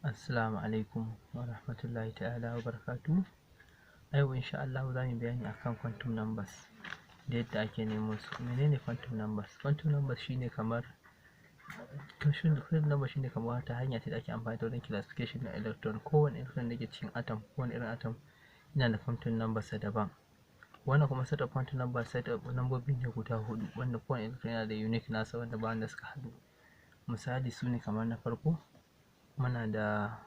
Assalamu alaikum wa rahmatullahi ta'ala wa barakatuhu. A yau insha Allah za mu bayani akan quantum numbers da yadda ake nemo su. Menene quantum numbers? Quantum numbers shine kamar wata hanya ce da ake amfani da wajen classification na electron. Kowane electron da ke cikin atom, kowane irin atom yana da quantum numbers sa daban. Wannan kuma set of quantum numbers set of lambobi ne guda huɗu wanda kowane electron yana da unique nasa wanda ba wanda suka haɗu. Misali su ne kamar na farko muna da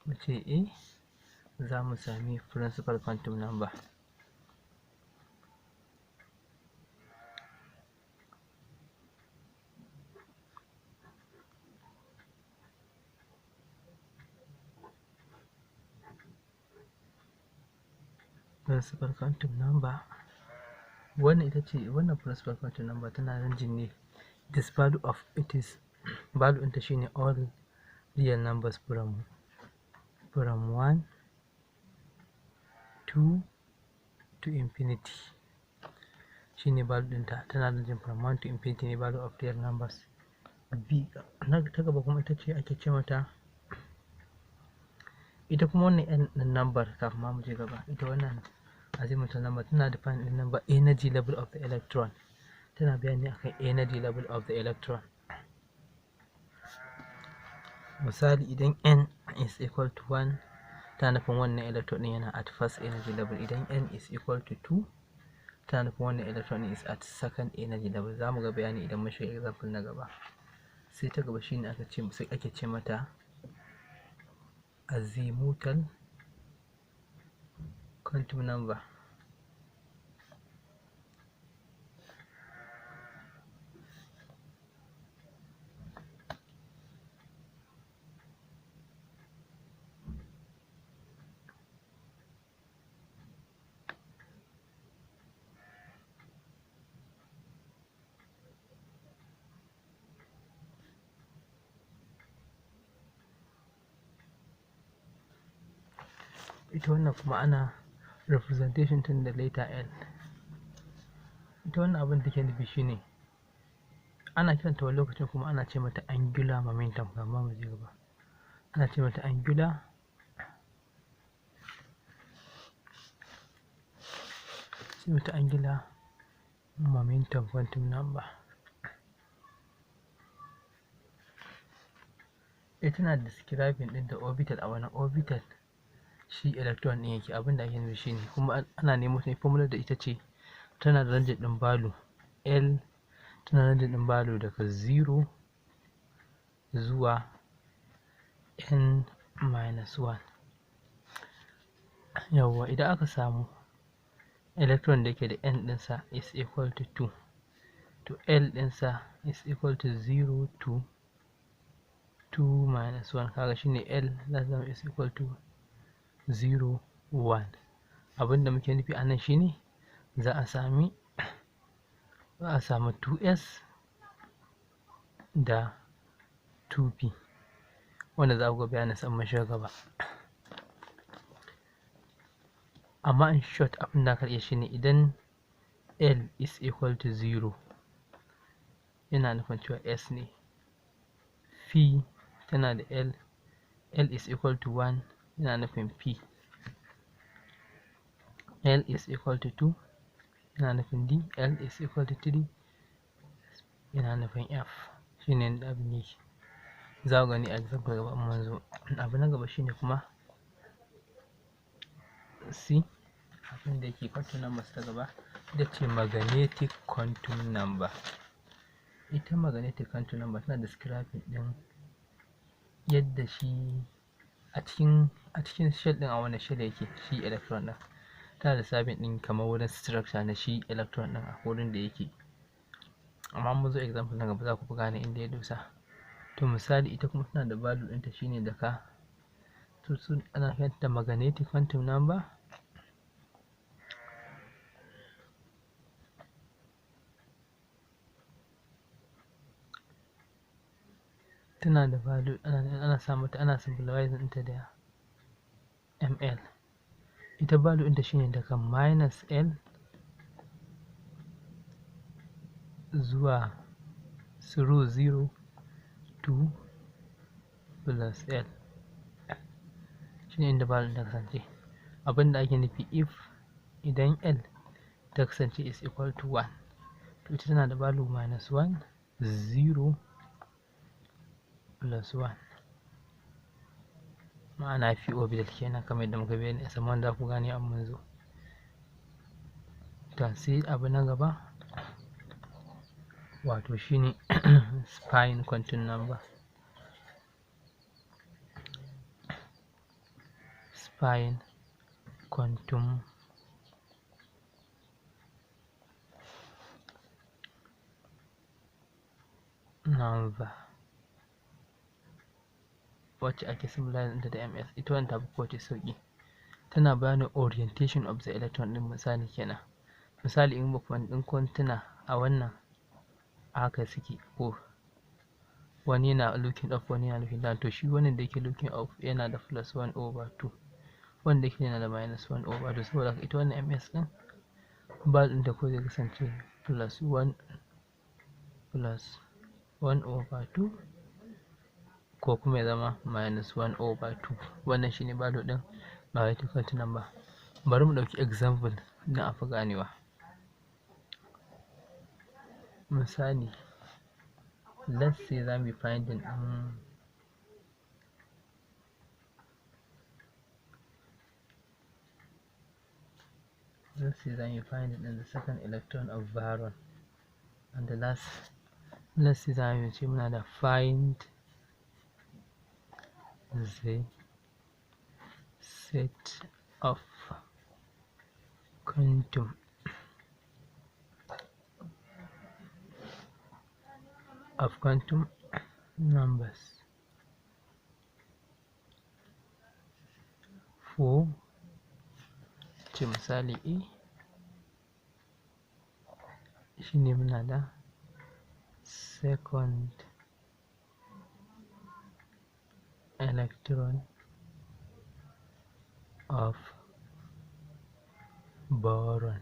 mu ce A, za mu sami principal quantum number. Principal quantum number wannan principal quantum number tana ranging ne this value of it is value ɗinta shine all real numbers from 1 2 to infinity shine value ɗinta, tana ranging from 1 to infinity ne value of real numbers. B ta gaba kuma ita ce ake ce mata, ita kuma wannan n ɗin number kafin ma mu je gaba, ita wannan azimuthal number tana define ɗin number energy level of the electron, tana bayani akan energy level of the electron. Misali idan n is equal to 1 tana nufin wannan electron ɗin yana at first energy level, idan n is equal to 2 tana nufin wannan electron is at second energy level. Za mu ga bayani idan mun shiga example na gaba. Sai ta gaba shine ake ce mata azimuthal quantum number. Ita wannan kuma ana representation tun da letter L. Ita wannan abin da take nufi shine ana kiranta wani lokacin kuma ana ce mata angular momentum. Amma mu je gaba, ana ce mata angular momentum quantum number. Ita tana describing ɗin da orbital, a wani orbital shi electron ɗin yake. Abin da ake nufi shine kuma ana nemo ta formula da ita ce tana da range ɗin value L, tana range ɗin value daga 0 zuwa n-1. Yawwa, idan aka samu electron da yake da n ɗinsa is equal to 2 to L ɗinsa is equal to 0 to 2 minus 1, kaga shine L zama is equal to 0 1. Abinda muke nufi anan shine za a samu 2s da 2p wanda za ku ga bayanin sa mun shiga gaba. Amma in short abin da aka iya shine idan L is equal to 0 yana nufin cewa s ne, p tana da L is equal to 1 yana nufin p, L is equal to 2 yana nufin D, L is equal to 3 yana nufin F. Shine da abin yake. Za ku gani a example gaba in mun zo. Abu na gaba shine kuma C, abin da yake quantum number ta gaba ita ce magnetic quantum number. Ita magnetic quantum number tana describing ɗin yadda shi a cikin shell ɗin, a wani shell yake shi electron ɗin. Tana da sabin ɗin kamar wurin structure na shi electron ɗin a wurin da yake. Amma mun zo example na gaba za ku fi gane inda ya dosa. To misali ita kuma tana da value ɗinta shine daga, to ana kiranta magnetic quantum number. Tana da value, ana symbolizing ɗinta da ml. Ita value ɗinta shine daga minus L zuwa 0 to plus L shine inda value ta kasance. Abinda ake nufi if idan L ta kasance is equal to 1 to ita tana da value minus 1 0 plus 1 ma'ana fi orbital kenan kamar yadda muka bayani a saman da ku gane an mun zo. Ta sai abu na gaba wato shine spine quantum number. Spine quantum number wacce ake symbolizing ɗinta da ms, ita wannan tafi kowace sauƙi. Tana bayanin orientation of the electron ɗin misali kenan. Misali in bakon kun tuna a wannan haka suke ko wani yana looking up wani yana looking down, to shi wannan da yake looking up yana da plus 1 over 2 wanda yake yana da minus 1 over 2 saboda ita wannan ms ɗin value ɗinta ko zai kasance plus 1 over 2 ko kuma ya zama minus 1 over 2. Wannan shine value ɗin magnetic quantum number. Bari mu ɗauki example na a fi ganewa. Misali let's say za mu yi finding ɗin the second electron of boron and the last, let's say za mu ce muna da find the set of quantum numbers for ce misali a shine muna da second electron of boron.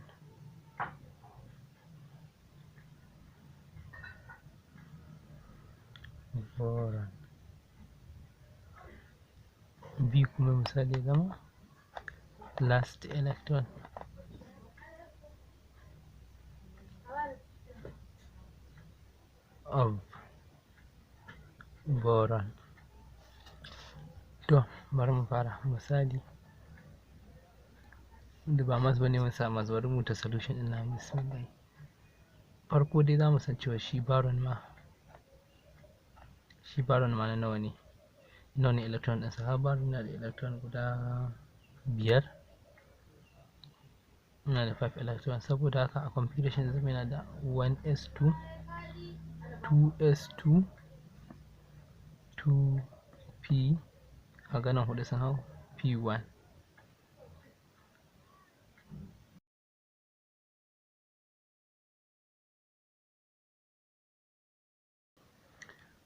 B kuma misali zama last electron of boron. To bari mu fara misali da ba masu bane mun sa masu, bari mu ta solution ɗin namu bismillah. Farko dai za mu san cewa shi boron ma na nawa ne electron ɗinsa. Har boron na da electron guda 5, yana da 5 electron, saboda haka a configuration zama yana da 1s2 2s2 2p a ganin hudu sun hau p1.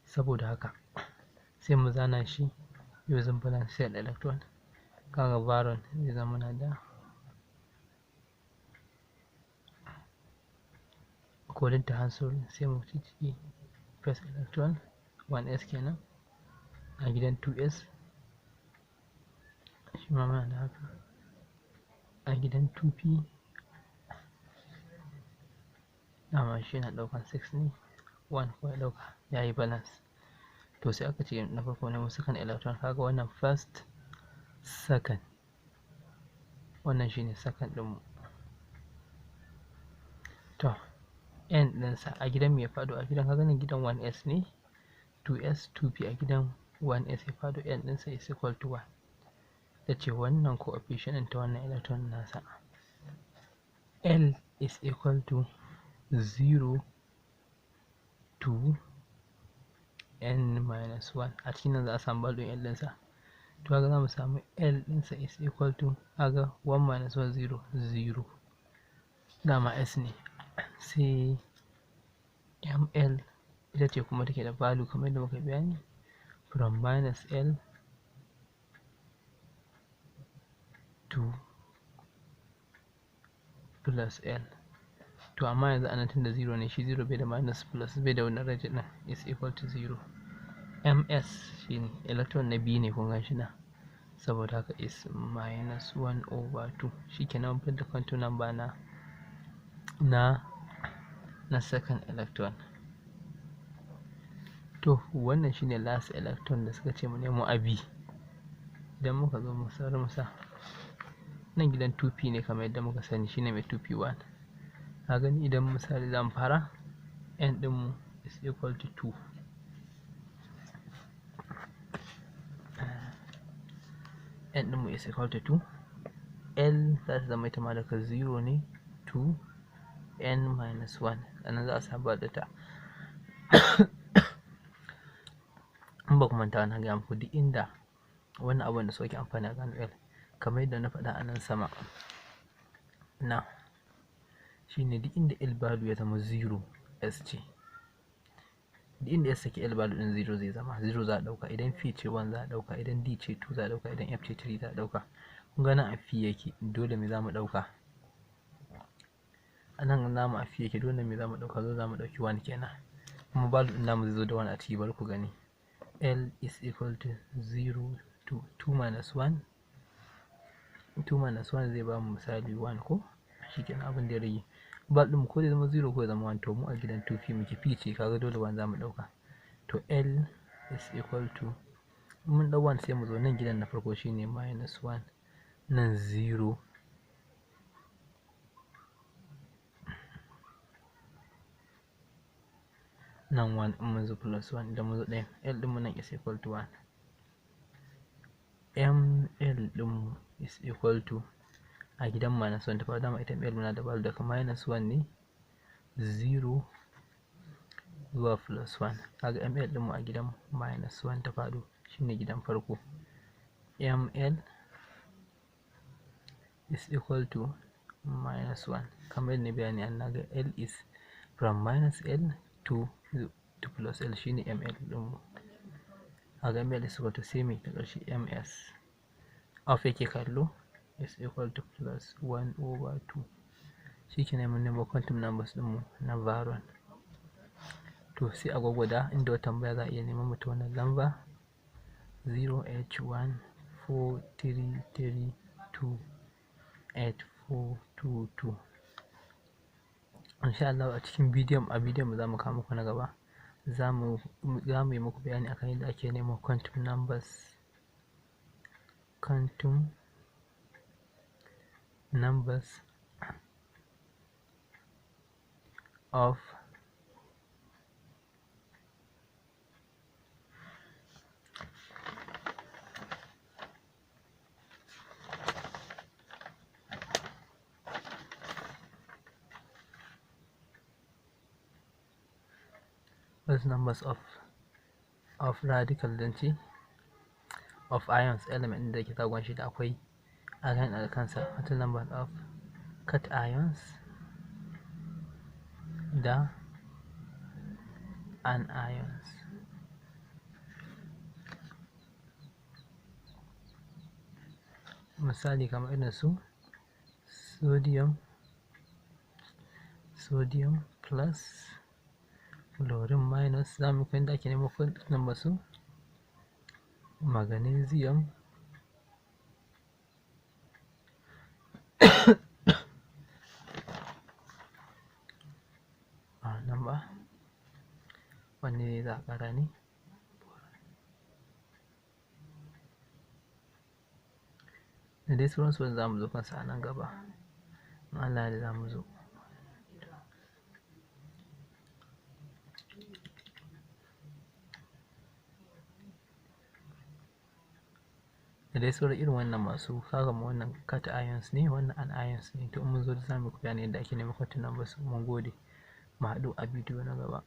Saboda haka sai mu zana shi using balanced electron. Kaga boron zai zama na da according to Hansel sai mu ciki first electron 1s kenan a gidan 2s, shi ma muna da haka a gidan 2p dama shi yana ɗaukan 6 ne 1 ko ya ɗauka ya yi balance. To sai aka ce na farko ne second electron, kaga wannan first second, wannan shine second ɗinmu. To n ɗinsa a gidan me ya faɗo, a gidan kaga nan gidan 1s ne 2s 2p, a gidan 1s ya faɗo, n ɗinsa is equal to 1. Ta ce wannan coefficient ɗin ta wannan electron nasa L is equal to 0 to n minus 1. A cikin nan za a samu value L ɗinsa, to kaga za mu samu L ɗinsa is equal to kaga 1 minus 1 0 0, dama s ne, sai ml ita ce kuma take da value kamar yadda muka bayani from minus L to plus L. To amma yanzu anan tunda 0 ne, shi 0 bai da minus plus bai da wannan rage ɗin, is equal to 0. ms shine electron na biyu ne, kun gan shi na, saboda haka is -1/2. shikenan mun da quantum number na second electron. To wannan shine last electron da suka ce mu nemo a B. Idan muka zo mu sa nan gidan 2p ne kamar yadda muka sani, shine mai 2p1. ka gani idan misali zamu fara, n din mu is equal to 2, n din mu is equal to 2, l za ta zama ita ma daga 0 ne to n minus 1, sannan za a saba da ta. in ba ku manta na gaya muku duk inda wannan abun da sauke amfani a gano l, kamar yadda na faɗa a nan sama na, shine duk inda l value ya zama 0 s ce, duk inda s take l value din 0 zai zama 0 za a ɗauka, idan p ce 1 za a ɗauka, idan d ce 2 za a ɗauka, idan f ce 3 za a ɗauka. kun ga nan a p yake, dole me za mu ɗauka? a nan namu a p yake, dole me za mu ɗauka? zo za mu ɗauki 1 kenan, kuma value din namu zai zo da 1 a ciki. bari ku gani, l is equal to 0 to 2 minus 1, 2 minus 1 zai ba mu misali 1 ko, shikenan abin da ya rage. value din mu ko zai zama 0 ko ya zama 1, to mu a gidan 2p muke, p ce kaga dole 1 za mu ɗauka. to l is equal to, mun ɗau 1 sai mu zo nan gidan na farko shine minus 1, nan 0, nan 1, in mun zo plus 1, idan mun zo ɗayan, l ɗin mu nan is equal to 1, ml ɗin mu is equal to, a gidan minus 1 ta faɗa, dama ita ml muna da value daga minus 1 ne 0 zuwa plus 1, kaga ml ɗin mu a gidan minus 1 ta faɗo, shine gidan farko. ml is equal to minus 1, kamar yadda na bayani an naga l is from minus l to plus l, shine ml ɗin mu. kaga ml is equal to sai mai ta ƙarshe ms, of yake kallo, is equal to plus 1/2. shikenan mun nemo quantum numbers din mu na varon. to sai a gwagwada, inda wata tambaya za a iya neman mu ta wannan lamba 0h143328422. insha Allah a cikin bidiyon mu za mu kawo muku na gaba, za mu yi muku bayani akan yadda ake neman quantum numbers of radical density of ions, element da ke tagon shi da akwai ion a kansa, wata number of cut ions da anions. misali kamar irin su sodium plus, chlorine minus, za mu kai da ake neman number su, magnesium number wanne ne za a ƙara ne, da dai sauransu wanda za mu zo kansa a nan gaba, in Allah ya za mu zo. da dai sauran irin wannan masu, kaga wannan cut ions ne, wannan anions ne. to in mun zo da za mu bayani yadda ake neman quantum numbers. mun gode, mu haɗu a bidiyo na gaba.